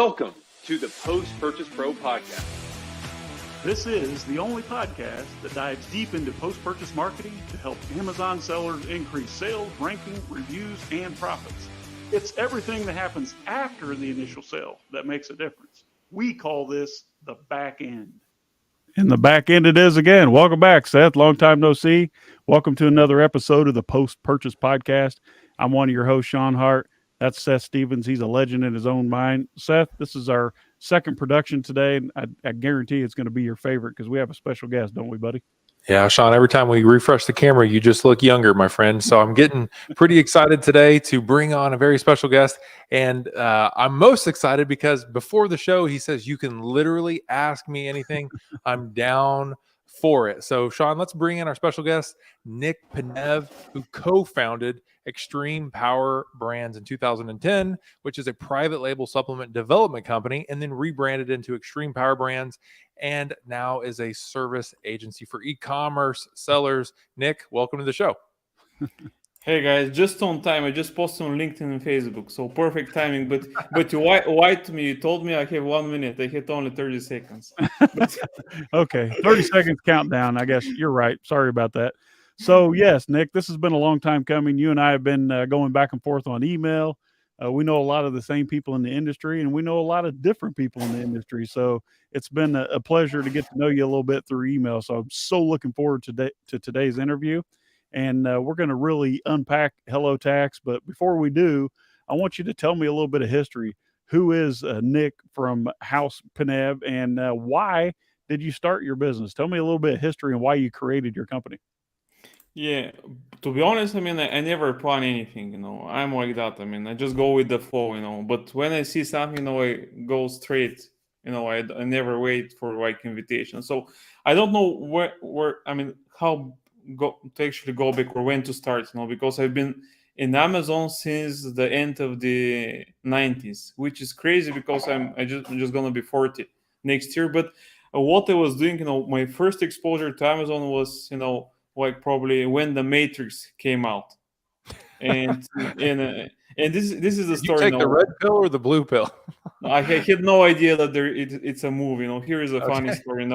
Welcome to the Post-Purchase Pro Podcast. This is the only podcast that dives deep into post-purchase marketing to help Amazon sellers increase sales, ranking, reviews, and profits. It's everything that happens after the initial sale that makes a difference. We call this the back end. And the back end it is again. Welcome back, Seth. Long time no see. Welcome to another episode of the Post-Purchase Podcast. I'm one of your hosts, Sean Hart. That's Seth Stevens. He's a legend in his own mind. Seth, this is our second production today, and I guarantee it's going to be your favorite because we have a special guest, don't we, buddy? Yeah, Sean, every time we refresh the camera, you just look younger, my friend. So I'm getting pretty excited today to bring on a very special guest. And I'm most excited because before the show, he says, you can literally ask me anything. I'm down for it. So, Sean, let's bring in our special guest, Nick Panev, who co-founded Xtreme Power Brands in 2010, which is a private label supplement development company, and then rebranded into Xtreme Power Brands, and now is a service agency for e-commerce sellers. Nick, welcome to the show. Hey guys, just on time. I just posted on LinkedIn and Facebook, so perfect timing. But you lied to me. You told me I have 1 minute. I had only 30 seconds. Okay, 30 seconds countdown. I guess you're right. Sorry about that. So yes, Nick, this has been a long time coming. You and I have been going back and forth on email. We know a lot of the same people in the industry, and we know a lot of different people in the industry. So it's been a pleasure to get to know you a little bit through email. So I'm so looking forward to today's interview. And we're going to really unpack Hello Tax. But before we do, I want you to tell me a little bit of history. Who is Nick from House Panev, and why did you start your business? Tell me a little bit of history and why you created your company. Yeah, to be honest, I mean, I never plan anything. I'm like that. I mean, I just go with the flow. But when I see something, I go straight. I never wait for like invitation. So I don't know how to actually go back or when to start. Because I've been in Amazon since the end of the 90s, which is crazy because I'm just gonna be 40 next year. But what I was doing, my first exposure to Amazon was, like probably when the Matrix came out, and this is the story. You take the red pill or the blue pill? I had no idea that it's a movie. Here is a funny story.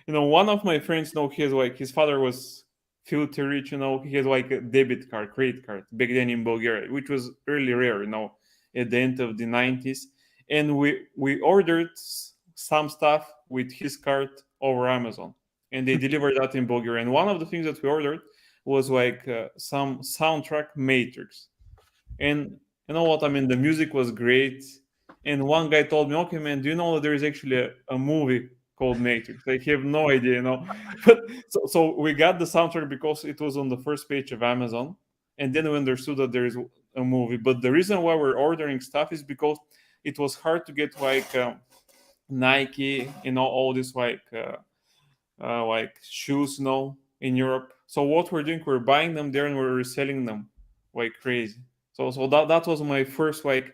One of my friends, his father was filthy rich. He had like a debit card, credit card back then in Bulgaria, which was really rare. At the end of the 90s, and we ordered some stuff with his card over Amazon. And they delivered that in Bulgaria. And one of the things that we ordered was like some soundtrack Matrix. And you know what? I mean, the music was great. And one guy told me, okay, man, do you know that there is actually a movie called Matrix? I have no idea, But so we got the soundtrack because it was on the first page of Amazon. And then we understood that there is a movie. But the reason why we're ordering stuff is because it was hard to get like Nike, all this like shoes in Europe. So what we're doing, we're buying them there and we're reselling them like crazy. So that was my first like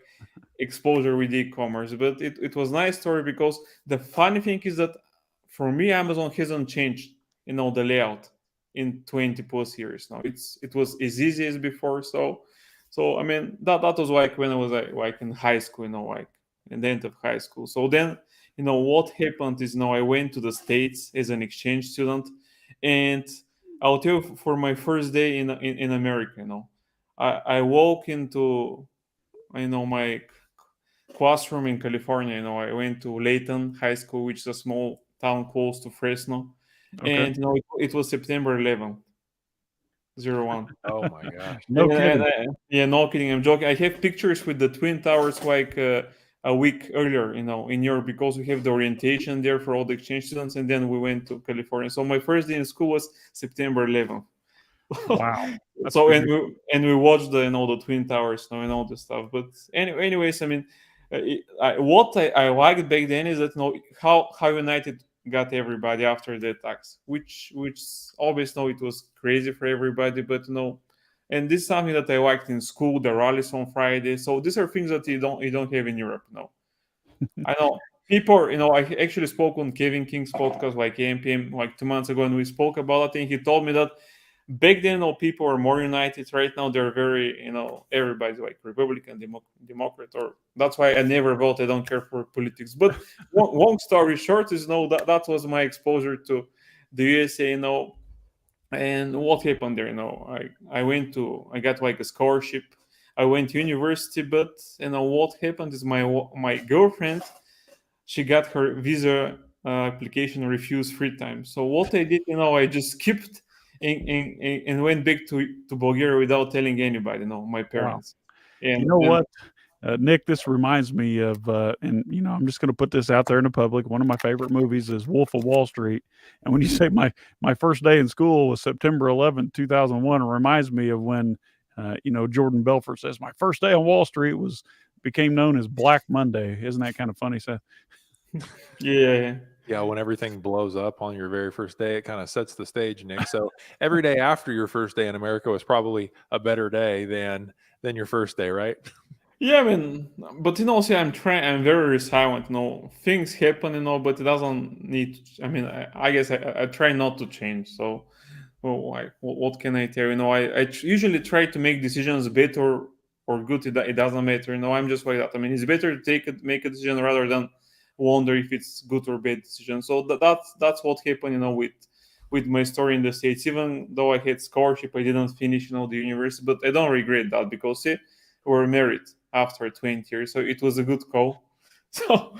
exposure with e-commerce. But it was a nice story because the funny thing is that for me, Amazon hasn't changed the layout in 20 plus years now. It was as easy as before. So I mean that was like when I was like in high school, like in the end of high school. So then what happened is I went to the States as an exchange student, and I'll tell you, for my first day in America, I walk into my classroom in California. I went to Layton High School, which is a small town close to Fresno. Okay. And it was September 11th, 01. Oh my gosh! No kidding. No kidding. I'm joking. I have pictures with the Twin Towers like a week earlier, in Europe, because we have the orientation there for all the exchange students, and then we went to California. So my first day in school was September 11th. Wow. So and we watched the Twin Towers, and all this stuff. But anyways, I mean, what I liked back then is that how United got everybody after the attacks, which obviously it was crazy for everybody, but and this is something that I liked in school, the rallies on Friday. So these are things that you don't have in Europe. I know people, I actually spoke on Kevin King's podcast like AMPM like 2 months ago, and we spoke about it, and he told me that Back then, people were more united. Right now, they're very, everybody's like Republican, Democrat, or that's why I never vote. I don't care for politics. But long story short is, that was my exposure to the USA, and what happened there, I got like a scholarship. I went to university, but what happened is my girlfriend, she got her visa application refused 3 times. So what I did, I just skipped and went back to Bulgaria without telling anybody, my Wow. parents. You And know what, Nick, this reminds me of, and I'm just going to put this out there in the public. One of my favorite movies is Wolf of Wall Street. And when you say my first day in school was September 11th, 2001, it reminds me of when, Jordan Belfort says, my first day on Wall Street became known as Black Monday. Isn't that kind of funny, Seth? yeah. Yeah, when everything blows up on your very first day, it kind of sets the stage, Nick. So every day after your first day in America was probably a better day than your first day, right? Yeah, I mean, but see, I'm very resilient. Things happen, but it doesn't need. I mean, I guess I try not to change. So, what can I tell you? I usually try to make decisions better or good. It doesn't matter. I'm just like that. I mean, it's better to make a decision rather than wonder if it's good or bad decision. So that's what happened. With my story in the States. Even though I had scholarship, I didn't finish the university, but I don't regret that because see, we're married after 20 years, so it was a good call. So,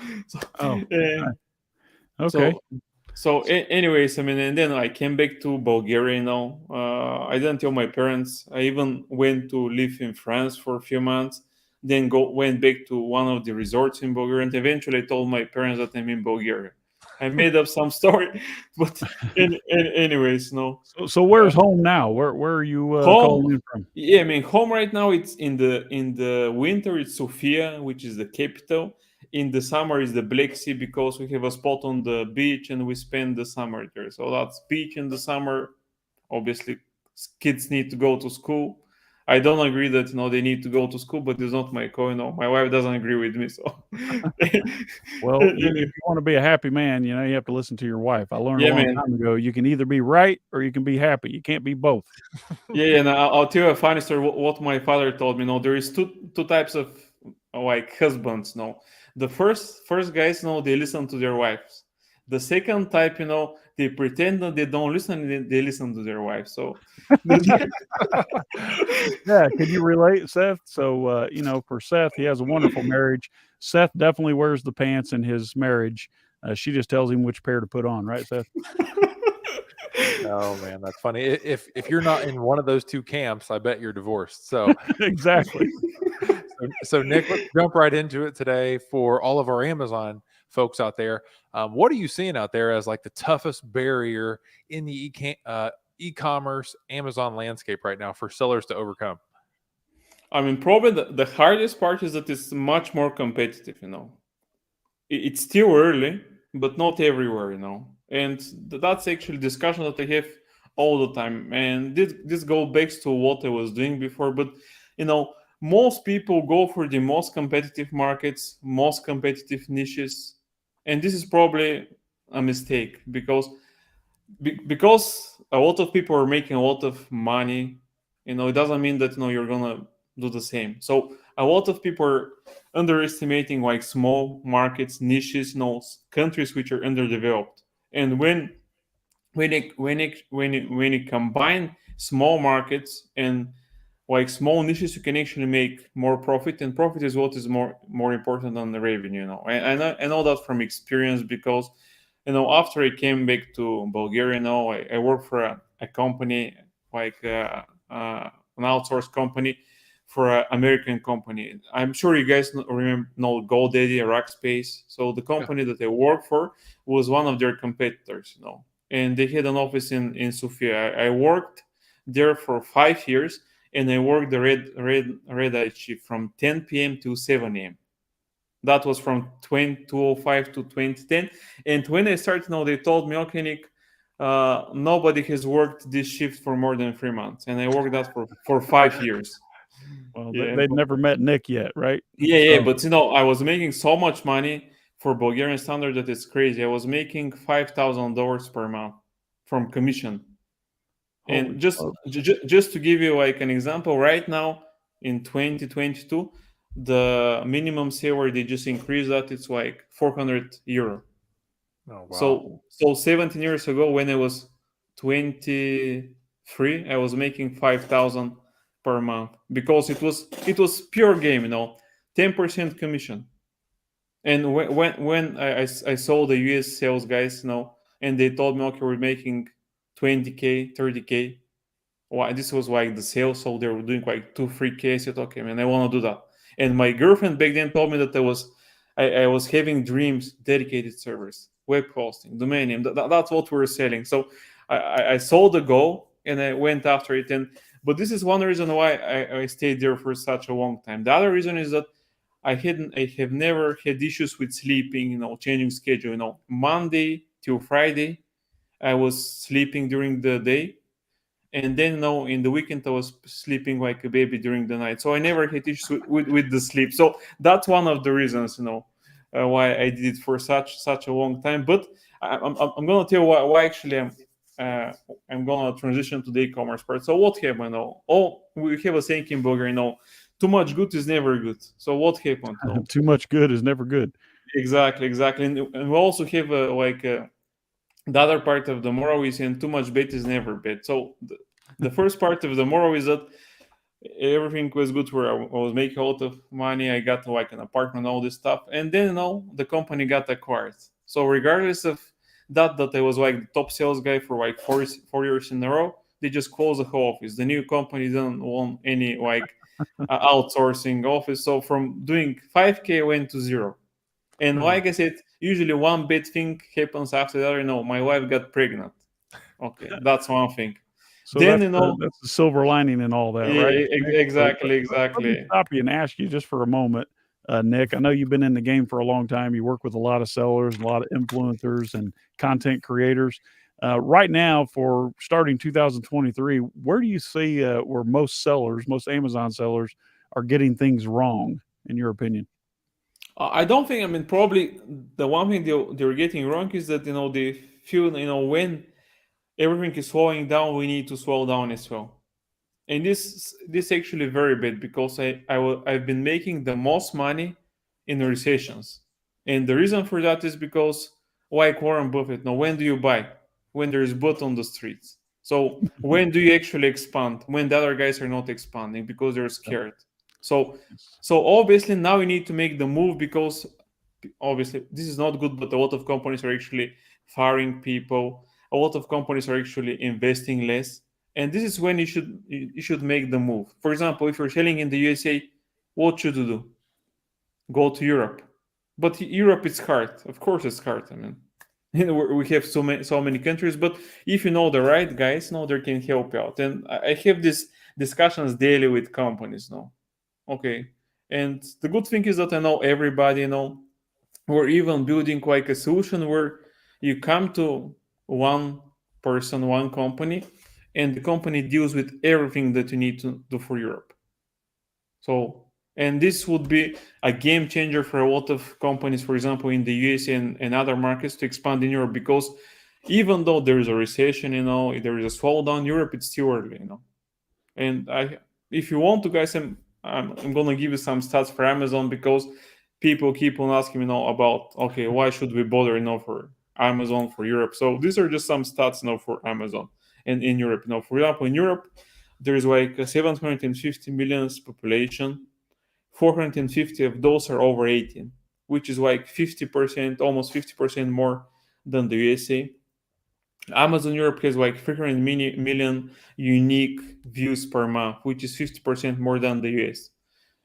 Oh, so, okay. anyways, I mean, and then I came back to Bulgaria. I didn't tell my parents. I even went to live in France for a few months. Then went back to one of the resorts in Bulgaria, and eventually told my parents that I'm in Bulgaria. I made up some story, but anyways, no. So where's home now? Where are you calling in Home, from? yeah, I mean, home right now. It's in the winter. It's Sofia, which is the capital. In the summer, is the Black Sea because we have a spot on the beach and we spend the summer there. So that's beach in the summer. Obviously, kids need to go to school. I don't agree that they need to go to school, but it's not my call. My wife doesn't agree with me. So, Well, if you want to be a happy man, you have to listen to your wife. I learned yeah, a long man. time ago, you can either be right or you can be happy. You can't be both. Yeah, and I'll tell you a funny story. What my father told me. There is two types of like husbands. The first guys, they listen to their wives. The second type, they pretend that they don't listen. They listen to their wives. So, Yeah, can you relate, Seth? So, for Seth, he has a wonderful marriage. Seth definitely wears the pants in his marriage. She just tells him which pair to put on, right, Seth? Oh man, that's funny. If you're not in one of those two camps, I bet you're divorced. So Exactly. so Nick, let's jump right into it today for all of our Amazon folks out there. What are you seeing out there as like the toughest barrier in the e-commerce Amazon landscape right now for sellers to overcome? I mean, probably the hardest part is that it's much more competitive. It's still early, but not everywhere. And that's actually discussion that I have all the time. And this goes back to what I was doing before. But most people go for the most competitive markets, most competitive niches, and this is probably a mistake because a lot of people are making a lot of money. It doesn't mean that you're gonna do the same. So a lot of people are underestimating like small markets, niches, countries which are underdeveloped. And when you combine small markets and like small niches, you can actually make more profit, and profit is what is more important than the revenue. I know that from experience because after I came back to Bulgaria, I work for a company like an outsourced company for an American company. I'm sure you guys know GoDaddy, Rackspace. So the company that I work for was one of their competitors, and they had an office in Sofia. I worked there for 5 years, and I worked the red eye shift from 10 p.m. to 7 a.m. That was from 2005 to 2010. And when I started, they told me, okay, Nick, nobody has worked this shift for more than 3 months. And I worked that for 5 years. Well, Yeah, they'd never met Nick yet, right? yeah, but I was making so much money for Bulgarian standard that it's crazy. I was making $5,000 per month from commission. And Holy just smokes. just to give you like an example, right now in 2022, the minimum salary they just increased that, it's like 400 euro. Oh, wow. So 17 years ago, when I was 23, I was making 5,000 per month, because it was pure game, 10% commission. And when I saw the US sales guys, and they told me, okay, we're making 20K, 30K. Why, this was like the sales, so they were doing like 2-3K. I said, okay, man, I want to do that. And my girlfriend back then told me that I was having dreams, dedicated servers, web hosting, domain name. That's what we were selling. So I saw the goal and I went after it. But this is one reason why I stayed there for such a long time. The other reason is that I have never had issues with sleeping, changing schedule. Monday till Friday, I was sleeping during the day, and then in the weekend I was sleeping like a baby during the night. So I never had issues with the sleep. So that's one of the reasons, why I did it for such a long time. But I'm gonna tell you why actually I'm gonna transition to the e-commerce part. So what happened? We have a saying in Bulgaria, too much good is never good. So what happened? Too much good is never good. Exactly. And we also have the other part of the moral is, and too much bad is never bad. So the first part of the moral is that everything was good, where I was making a lot of money. I got like an apartment, all this stuff. And then, the company got acquired. So regardless of that I was like the top sales guy for like 4 years in a row, they just closed the whole office. The new company didn't want any outsourcing office. So from doing 5K, I went to zero. And like I said, usually one bad thing happens after the other. My wife got pregnant. Okay, that's one thing. So Then, that's the silver lining and all that, right? exactly. Let me stop you and ask you just for a moment, Nick. I know you've been in the game for a long time. You work with a lot of sellers, a lot of influencers, and content creators. Right now, for starting 2023, where do you see where most Amazon sellers, are getting things wrong, in your opinion? I don't think. I mean, probably the one thing they're getting wrong is that they feel when everything is slowing down, we need to slow down as well. And this actually very bad, because I've been making the most money in recessions, and the reason for that is because, like Warren Buffett, now when do you buy? When there is blood on the streets. So when do you actually expand? When the other guys are not expanding because they're scared. So obviously now you need to make the move, because obviously this is not good, but a lot of companies are actually firing people. A lot of companies are actually investing less, and this is when you should make the move. For example, if you're selling in the USA, what should you do? Go to Europe. But Europe is hard. Of course it's hard. I mean, we have so many countries, but if you know the right guys, they can help you out. And I have these discussions daily with companies now. Okay. And the good thing is that I know everybody, we're even building like a solution where you come to one person, one company, and the company deals with everything that you need to do for Europe. So, and this would be a game changer for a lot of companies, for example, in the US and other markets, to expand in Europe, because even though there is a recession, there is a slowdown, Europe, it's still early, And if you want to, guys, I'm going to give you some stats for Amazon, because people keep on asking me now about, okay, why should we bother, for Amazon for Europe? So these are just some stats now for Amazon and in Europe. For example, in Europe, there is like a 750 million population. 450 of those are over 18, which is like 50%, almost 50% more than the USA. Amazon Europe has like 300 million unique views per month, which is 50% more than the US.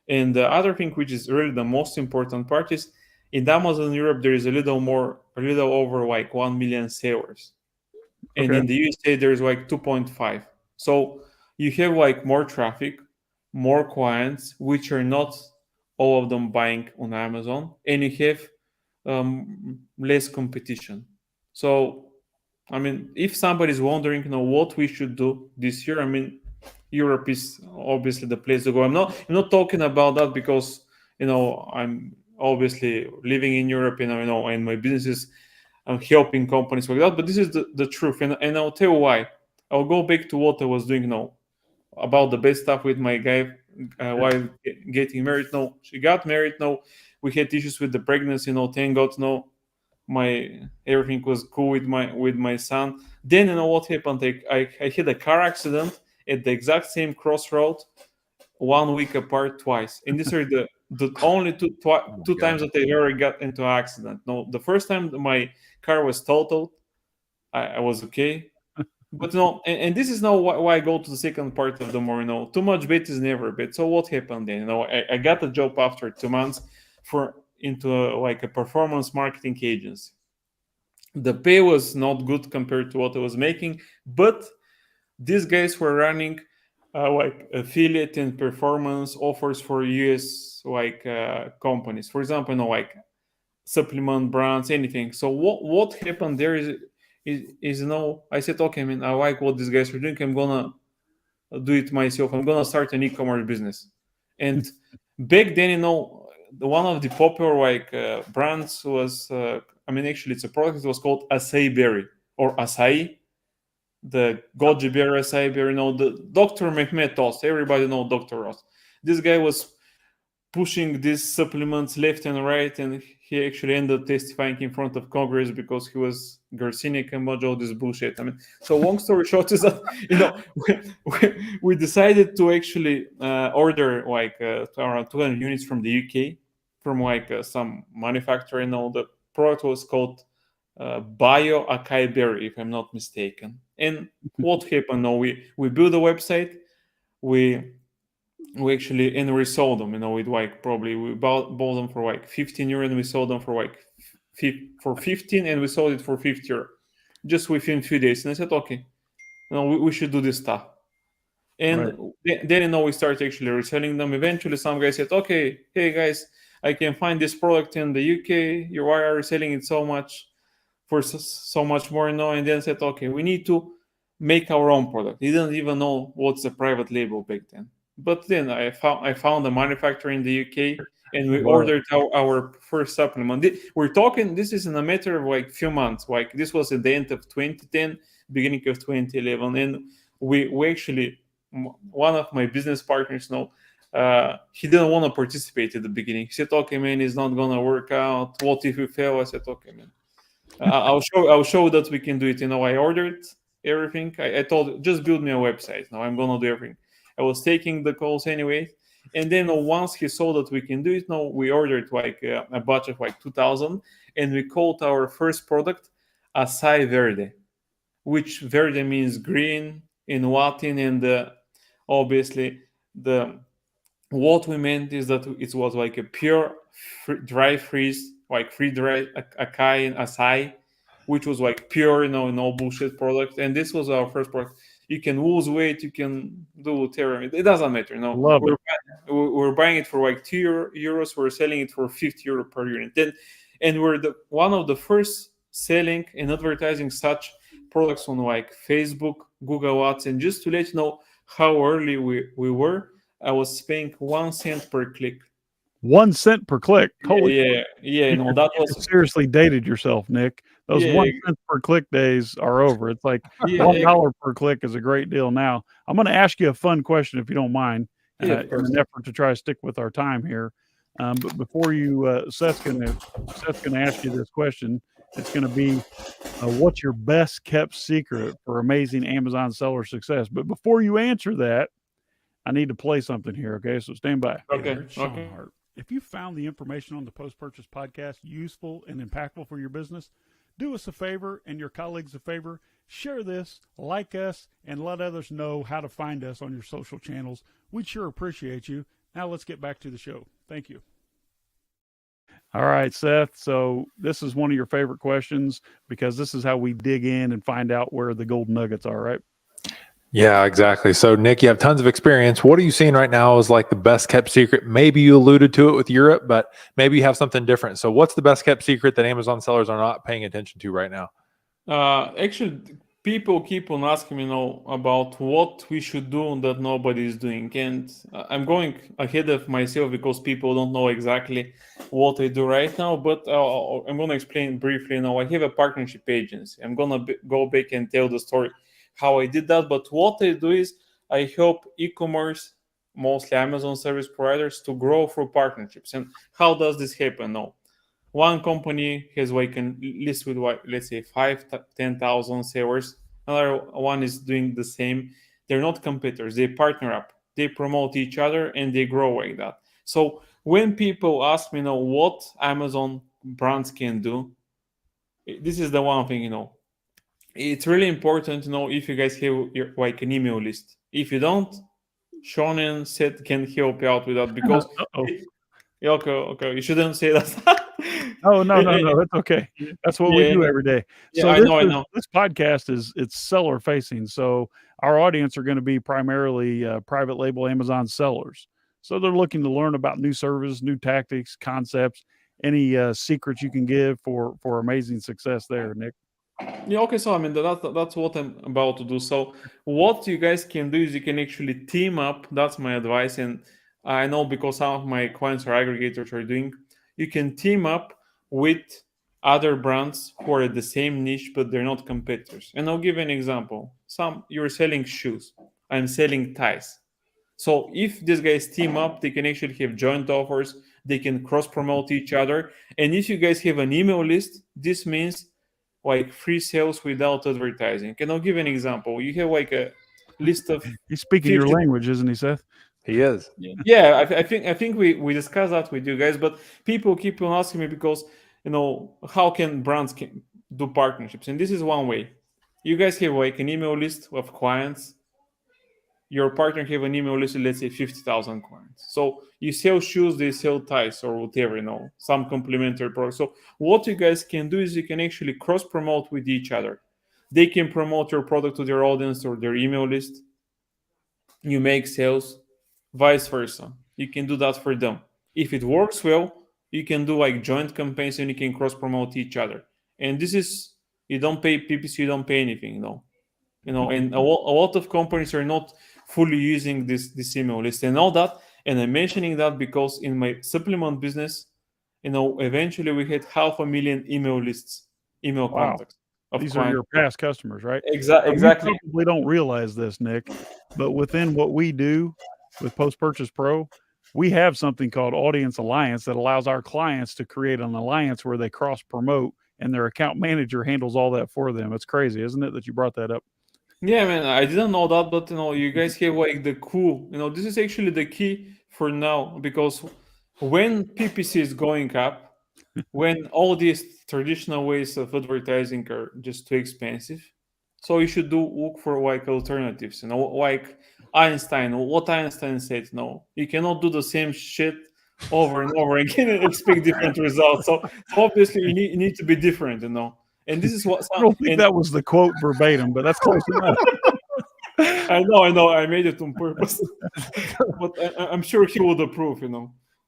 And the other thing, which is really the most important part, is in Amazon Europe there is a little over like 1 million sellers, and in the USA there's like 2.5. So you have like more traffic, more clients, which are not all of them buying on Amazon, and you have less competition. So, I mean, if somebody's wondering, what we should do this year, I mean, Europe is obviously the place to go. I'm not talking about that because I'm obviously living in Europe, and my business is helping companies like that. But this is the truth, and I'll tell you why. I'll go back to what I was doing now about the best stuff with my guy while getting married. No, she got married. No, we had issues with the pregnancy. No, thank God. No, my everything was cool with my son. Then you know what happened? I had a car accident at the exact same crossroad, 1 week apart twice. And these are the only two times that I ever got into an accident. No, the first time my car was totaled, I was okay. But no, and this is now why I go to the second part of the more, too much bet is never bet. So what happened then? I got a job after 2 months into a performance marketing agency. The pay was not good compared to what I was making, but these guys were running affiliate and performance offers for US companies. For example, supplement brands, anything. So what happened there is I said, okay, man, I like what these guys are doing. I'm gonna do it myself. I'm gonna start an e-commerce business. And back then, one of the popular brands was actually it's a product. It was called acai berry or acai, the goji berry, acai berry. The Dr. Mehmet Oz. Everybody know Dr. Oz. This guy was pushing these supplements left and right, and he actually ended up testifying in front of Congress because he was Garcinic and all this bullshit. So long story short is that we decided to actually order around 200 units from the UK from some manufacturer. The product was called Bio Acai Berry, if I'm not mistaken. And what happened? We built a website. We actually and we sold them. With probably we bought them for 15 euro, and we sold them for 15, and we sold it for 50 euro just within a few days. And I said, okay, we should do this stuff. And then we started actually reselling them. Eventually, some guys said, okay, hey guys, I can find this product in the UK. Why are you selling it so much for so much more? And then said, okay, we need to make our own product. They didn't even know what's a private label back then. But then I found a manufacturer in the UK, and we ordered our first supplement. We're talking, this is in a matter of few months. This was at the end of 2010, beginning of 2011. And we actually, one of my business partners, he didn't want to participate at the beginning. He said, okay, man, it's not going to work out. What if we fail? I said, okay, man, I'll show that we can do it. I ordered everything. I told, just build me a website. Now I'm going to do everything. I was taking the calls anyway. And then once he saw that we can do it, we ordered a batch of 2,000, and we called our first product Acai Verde, which Verde means green in Latin. And obviously what we meant is that it was a pure dry freeze, free dry acai and acai, which was pure, no bullshit product. And this was our first product. You can lose weight, you can do whatever. It doesn't matter. We're buying it for 2 euros. We're selling it for 50 euro per unit. And we're one of the first selling and advertising such products on Facebook, Google Ads. And just to let you know how early we were, I was paying 1 cent per click. 1 cent per click. Holy that was seriously dated yourself, Nick. Those 1 cent per click days are over. It's $1 per click is a great deal now. I'm going to ask you a fun question if you don't mind, in an effort to try to stick with our time here. But before you, Seth's going to ask you this question. It's going to be, what's your best kept secret for amazing Amazon seller success? But before you answer that, I need to play something here. Okay, so stand by. Okay. If you found the information on the Post-Purchase Podcast useful and impactful for your business, do us a favor and your colleagues a favor. Share this, like us, and let others know how to find us on your social channels. We'd sure appreciate you. Now let's get back to the show. Thank you. All right, Seth. So this is one of your favorite questions because this is how we dig in and find out where the golden nuggets are, right? Yeah, exactly. So Nick, you have tons of experience. What are you seeing right now is the best kept secret? Maybe you alluded to it with Europe, but maybe you have something different. So what's the best kept secret that Amazon sellers are not paying attention to right now? Actually, people keep on asking me about what we should do that nobody is doing. And I'm going ahead of myself because people don't know exactly what I do right now. But I'm going to explain briefly. I have a partnership agency. I'm going to go back and tell the story how I did that. But what I do is I help e-commerce, mostly Amazon service providers, to grow through partnerships. And how does this happen? No, one company has like a list with let's say 10,000 sellers. Another one is doing the same. They're not competitors. They partner up. They promote each other and they grow like that. So when people ask me, what Amazon brands can do, this is the one thing, it's really important to know if you guys have like an email list. If you don't, Sean and Seth can help you out with that because yeah, okay, you shouldn't say that. Oh no, it's okay. That's what we do every day. Yeah, So I know. This podcast it's seller facing. So our audience are going to be primarily private label Amazon sellers. So they're looking to learn about new services, new tactics, concepts, any secrets you can give for amazing success there, Nick. Yeah, okay, so I mean that's what I'm about to do. So what you guys can do is you can actually team up. That's my advice, and I know because some of my clients or aggregators are doing. You can team up with other brands who are at the same niche, but they're not competitors. And I'll give an example. You're selling shoes. I'm selling ties. So if these guys team up, they can actually have joint offers. They can cross promote each other. And if you guys have an email list, this means like free sales without advertising. And I'll give an example. You have like a list of He's speaking 50 your language, isn't he, Seth? He is. Yeah, I think we discussed that with you guys, but people keep on asking me because how can brands do partnerships, and this is one way. You guys have like an email list of clients. Your partner have an email list of, let's say, 50,000 clients. So you sell shoes, they sell ties or whatever, some complementary products. So what you guys can do is you can actually cross promote with each other. They can promote your product to their audience or their email list. You make sales, vice versa. You can do that for them. If it works well, you can do like joint campaigns and you can cross promote each other. And this is, you don't pay PPC, you don't pay anything, and a lot of companies are not fully using this email list and all that. And I'm mentioning that because in my supplement business, eventually we had 500,000 email contacts. These are your past customers, right? Exactly. You probably don't realize this, Nick, but within what we do with Post-Purchase Pro, we have something called Audience Alliance that allows our clients to create an alliance where they cross-promote, and their account manager handles all that for them. It's crazy, isn't it, that you brought that up? Yeah, man, I didn't know that, but you guys have like the cool. This is actually the key for now because when PPC is going up, when all these traditional ways of advertising are just too expensive, so you should look for like alternatives. Like Einstein. What Einstein said. No, you cannot do the same shit over and over again and expect different results. So obviously you need to be different. And this is what I don't think that was the quote verbatim, but that's close enough. I know. I made it on purpose, but I'm sure he would approve.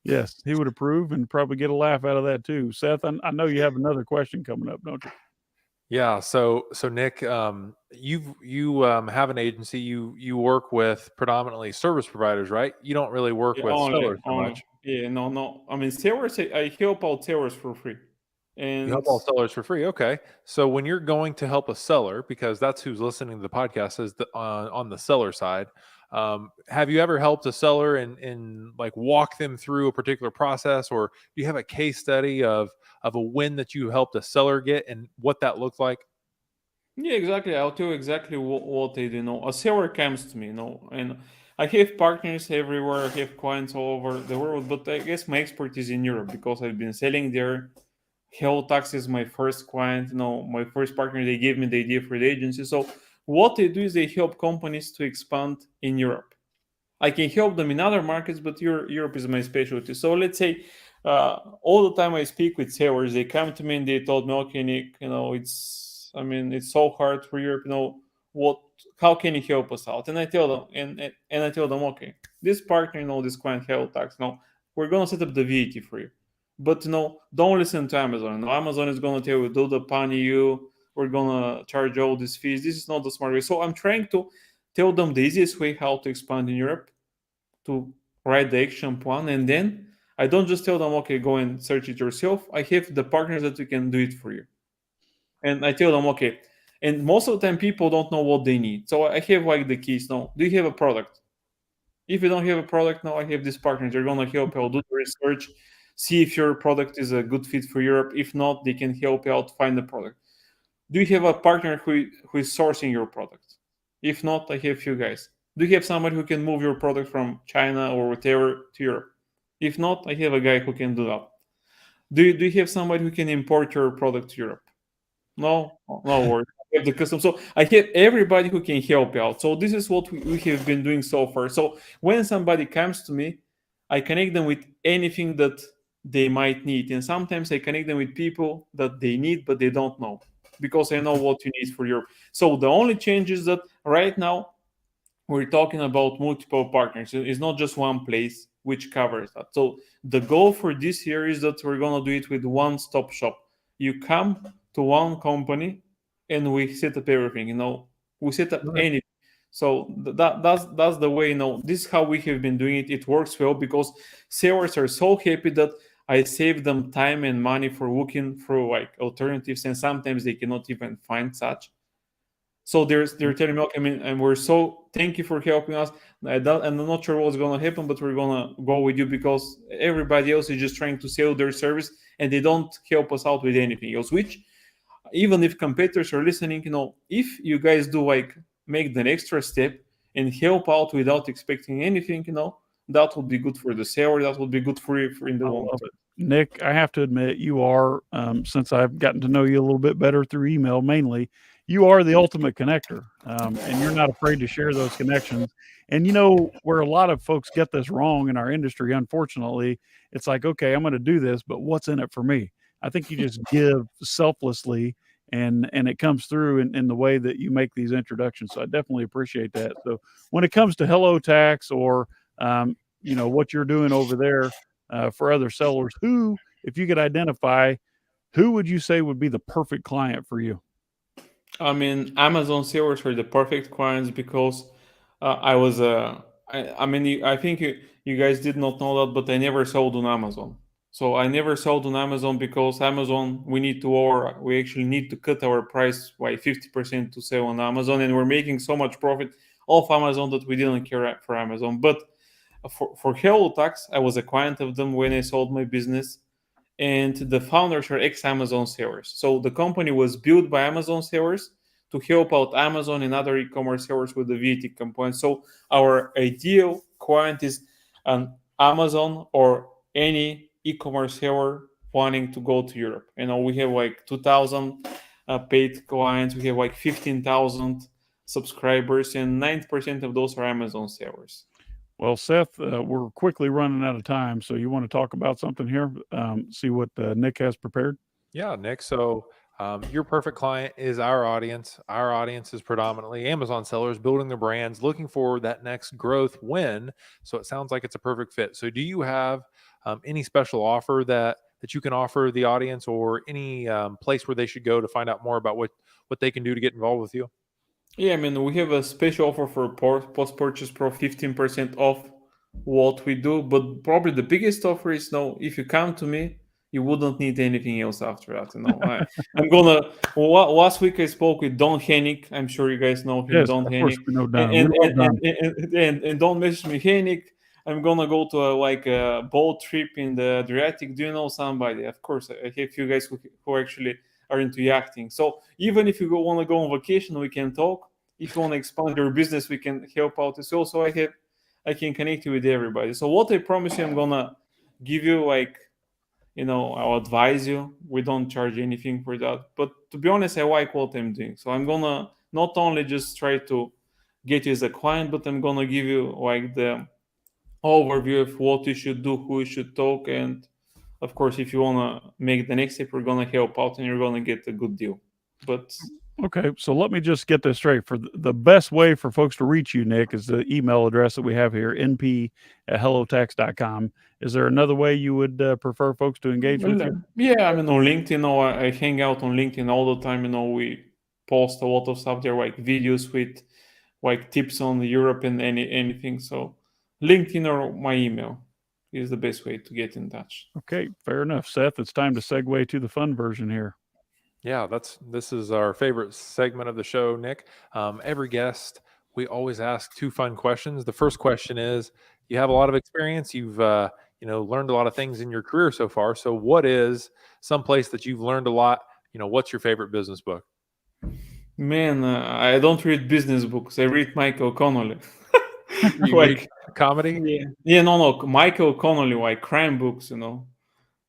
Yes, he would approve and probably get a laugh out of that too. Seth, I know you have another question coming up, don't you? Yeah. So Nick, you have an agency. You work with predominantly service providers, right? You don't really work with sellers so much. Yeah, no. I mean, sellers. I help out sellers for free. And you help all sellers for free. Okay. So when you're going to help a seller, because that's who's listening to the podcast is on the seller side, have you ever helped a seller and like walk them through a particular process, or do you have a case study of a win that you helped a seller get and what that looked like? Yeah, exactly. I'll tell you exactly what they do. A seller comes to me, and I have partners everywhere. I have clients all over the world, but I guess my expertise in Europe because I've been selling there. Tax is my first client, my first partner. They gave me the idea for the agency. So what they do is they help companies to expand in Europe. I can help them in other markets, but Europe is my specialty. So let's say all the time I speak with sellers, they come to me and they told me, okay, Nick, it's so hard for Europe. How can you help us out? And I tell them, and I tell them, okay, this partner, this client tax. We're gonna set up the VAT for you. But don't listen to Amazon. Amazon is going to tell you, do the pony you. We're going to charge all these fees. This is not the smart way. So I'm trying to tell them the easiest way how to expand in Europe, to write the action plan. And then I don't just tell them, okay, go and search it yourself. I have the partners that we can do it for you. And I tell them, okay, And most of the time, people don't know what they need. So I have like the keys. No, do you have a product? If you don't have a product, no, I have these partners. They're gonna help you out, do the research, see if your product is a good fit for Europe. If not, they can help you out find the product. Do you have a partner who is sourcing your product? If not, I have few guys. Do you have somebody who can move your product from China or whatever to Europe? If not, I have a guy who can do that. Do you have somebody who can import your product to Europe? No worries. I have the custom. So I have everybody who can help you out. So this is what we have been doing so far. So when somebody comes to me, I connect them with anything that they might need. And sometimes I connect them with people that they need, but they don't know, because I know what you need for Europe. So the only change is that right now we're talking about multiple partners. It's not just one place which covers that. So the goal for this year is that we're going to do it with one-stop shop. You come to one company and we set up everything. We set up anything. So that's the way. This is how we have been doing it. It works well because sellers are so happy that I save them time and money for looking for like alternatives, and sometimes they cannot even find such. So they're telling me, okay, and we're so thank you for helping us. I'm not sure what's going to happen, but we're going to go with you because everybody else is just trying to sell their service and they don't help us out with anything else. Which, even if competitors are listening, if you guys do like make the extra step and help out without expecting anything, that would be good for the seller. That would be good for you in the long term. Nick, I have to admit, you are, since I've gotten to know you a little bit better through email mainly, you are the ultimate connector, and you're not afraid to share those connections. And where a lot of folks get this wrong in our industry, unfortunately, it's like, okay, I'm going to do this, but what's in it for me? I think you just give selflessly, and it comes through in the way that you make these introductions. So I definitely appreciate that. So when it comes to Hello Tax or what you're doing over there for other sellers, if you could identify, who would you say would be the perfect client for you? Amazon sellers are the perfect clients because I think you guys did not know that, but I never sold on Amazon. So I never sold on Amazon because Amazon, we actually need to cut our price by 50% to sell on Amazon, and we're making so much profit off Amazon that we didn't care for Amazon. But for Hello Tax, I was a client of them when I sold my business, and the founders are ex-Amazon sellers. So the company was built by Amazon sellers to help out Amazon and other e-commerce sellers with the VAT compliance. So our ideal client is an Amazon or any e-commerce seller wanting to go to Europe. We have like 2,000 paid clients. We have like 15,000 subscribers, and 90% of those are Amazon sellers. Well, Seth, we're quickly running out of time. So you want to talk about something here? See what Nick has prepared? Yeah, Nick. So your perfect client is our audience. Our audience is predominantly Amazon sellers building their brands, looking for that next growth win. So it sounds like it's a perfect fit. So do you have any special offer that you can offer the audience, or any place where they should go to find out more about what they can do to get involved with you? Yeah, we have a special offer for post-purchase pro, 15% off what we do. But probably the biggest offer is, if you come to me, you wouldn't need anything else after that. Last week I spoke with Don Hennick. I'm sure you guys know him. Yes, Don of Hennick. course we know Don. And don't message me, Hennick, I'm gonna go to a boat trip in the Adriatic. Do you know somebody? Of course, I have a few guys who actually are into yachting. So even if you want to go on vacation, we can talk. If you want to expand your business, we can help out as well. So I can connect you with everybody. So what I promise you, I'm gonna give you I'll advise you. We don't charge anything for that. But to be honest, I like what I'm doing. So I'm gonna not only just try to get you as a client, but I'm gonna give you the overview of what you should do, who you should talk, and of course, if you want to make the next step, we're going to help out and you're going to get a good deal. But okay, so let me just get this straight. For the best way for folks to reach you, Nick, is the email address that we have here, np@hellotax.com. Is there another way you would prefer folks to engage with you? Yeah, on LinkedIn, I hang out on LinkedIn all the time. We post a lot of stuff there, like videos with tips on Europe and anything. So LinkedIn or my email is the best way to get in touch. Okay, fair enough. Seth, it's time to segue to the fun version here. Yeah, this is our favorite segment of the show, Nick. Every guest, we always ask two fun questions. The first question is, you have a lot of experience. You've learned a lot of things in your career so far. So, what is some place that you've learned a lot? What's your favorite business book? Man, I don't read business books. I read Michael Connolly. You read Like, comedy? yeah, no, Michael Connolly, like crime books. I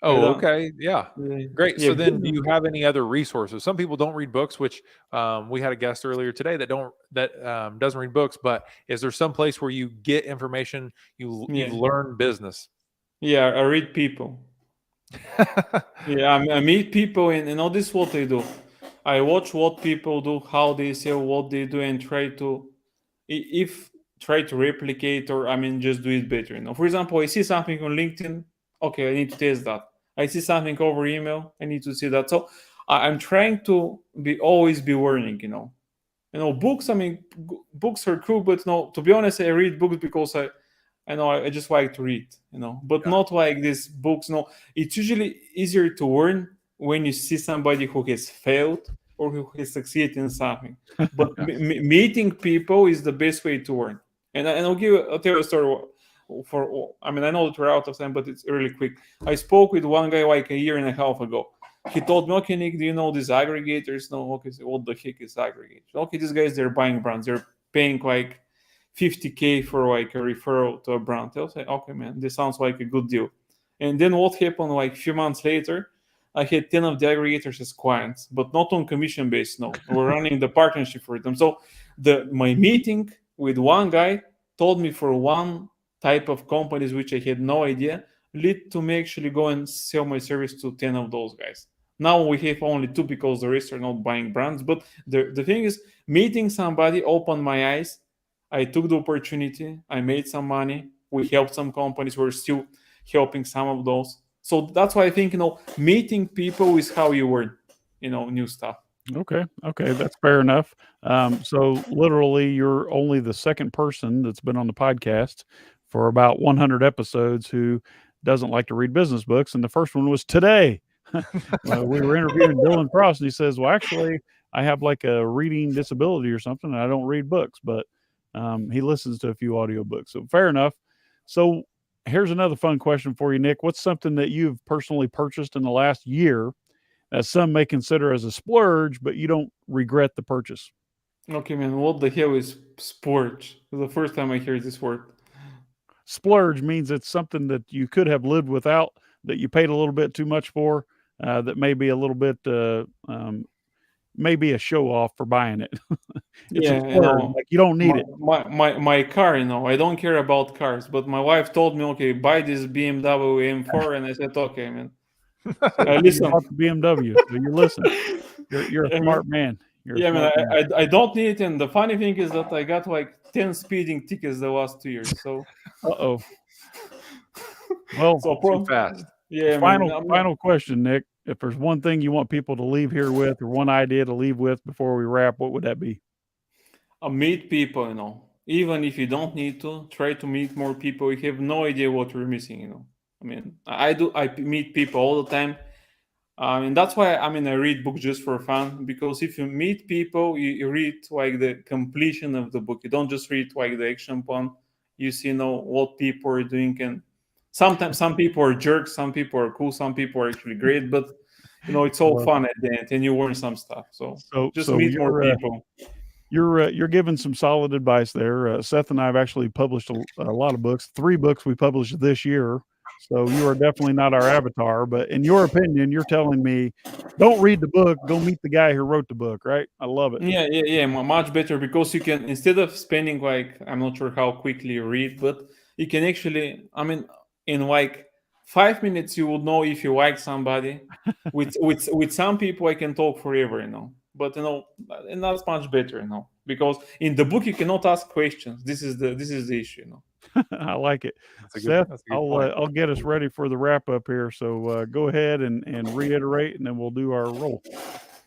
Oh, don't. okay, yeah, Yeah, great. yeah, So then, do business. you have any other resources? Some people don't read books, which we had a guest earlier today that doesn't read books. But is there some place where you get information? You've Yeah, learned business. yeah. I read people. Yeah, I meet people, and this is what I do. I watch what people do, how they sell, what they do, and try to, if try to replicate, or just do it better. For example, I see something on LinkedIn. Okay, I need to test that. I see something over email. I need to see that. So I'm trying to always be learning. Books. Books are cool, but no. To be honest, I read books because I just like to read, but Yeah. not like these books. No, it's usually easier to learn when you see somebody who has failed or who has succeeded in something. But meeting people is the best way to learn. And I'll tell you a story. I know that we're out of time, but it's really quick. I spoke with one guy like a year and a half ago. He told me, "Okay, Nick, do you know these aggregators?" No, okay, so what the heck is aggregators? Okay, these guys, they're buying brands. They're paying like 50K for like a referral to a brand. I'll say, okay, man, this sounds like a good deal. And then what happened like a few months later, I had 10 of the aggregators as clients, but not on commission based. No, we're running the partnership for them. So my meeting with one guy told me for one type of companies, which I had no idea, lead to me actually go and sell my service to 10 of those guys. Now we have only two because the rest are not buying brands. But the thing is, meeting somebody opened my eyes. I took the opportunity. I made some money. We helped some companies. We're still helping some of those. So that's why I think meeting people is how you learn, new stuff. Okay, that's fair enough. So literally, you're only the second person that's been on the podcast for about 100 episodes who doesn't like to read business books, and the first one was today. We were interviewing Dylan Frost, and he says, "Well, actually, I have like a reading disability or something, and I don't read books, but he listens to a few audiobooks." So fair enough. So here's another fun question for you, Nick. What's something that you've personally purchased in the last year that some may consider as a splurge, but you don't regret the purchase? Okay, man, what the hell is splurge? It's the first time I hear this word. Splurge means it's something that you could have lived without, that you paid a little bit too much for, that may be a little bit, maybe a show off for buying it. It's a Yeah, splurge, like you don't need my, it. my car, I don't care about cars, but my wife told me, okay, buy this BMW M4, and I said, okay, man. So I You listen. bought the BMW, so you listen. You're a Yeah, man. smart man. You're a Yeah, man, smart man. I don't need it, and the funny thing is that I got like 10 speeding tickets the last 2 years. So, Uh-oh. Well, so Too fast. yeah, man. final question, Nick. If there's one thing you want people to leave here with, or one idea to leave with before we wrap, what would that be? Meet people, even if you don't need to, try to meet more people. You have no idea what you're missing, I meet people all the time. And that's why I read books just for fun, because if you meet people, you read like the completion of the book. You don't just read like the action point. You see what people are doing, and sometimes some people are jerks, some people are cool, some people are actually great, but it's all Well, fun at the end, and you learn some stuff. So just so meet more people. you're giving some solid advice there. Seth and I have actually published a lot of books. 3 books we published this year. So you are definitely not our avatar, but in your opinion, you're telling me, don't read the book, go meet the guy who wrote the book, right? I love it. Yeah, much better, because you can, instead of spending like, I'm not sure how quickly you read, but you can actually, in like 5 minutes, you would know if you like somebody. With some people, I can talk forever, but and that's much better, because in the book you cannot ask questions. This is the issue. I like it. That's a Seth, good point. I'll get us ready for the wrap up here. So go ahead and reiterate, and then we'll do our roll.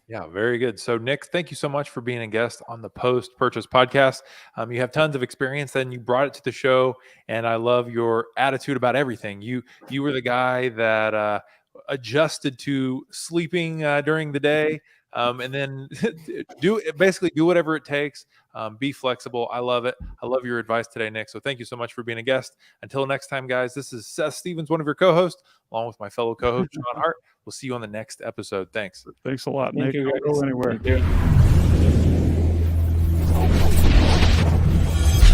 Yeah, very good. So, Nick, thank you so much for being a guest on the Post Purchase Podcast. You have tons of experience, and you brought it to the show, and I love your attitude about everything. You were the guy that adjusted to sleeping during the day, and then basically do whatever it takes. Be flexible. I love it. I love your advice today, Nick. So thank you so much for being a guest. Until next time, guys, this is Seth Stevens, one of your co-hosts, along with my fellow co-host, Sean Hart. We'll see you on the next episode. Thanks. Thanks a lot, Thank Nick. you, Don't guys. go anywhere. Thank you.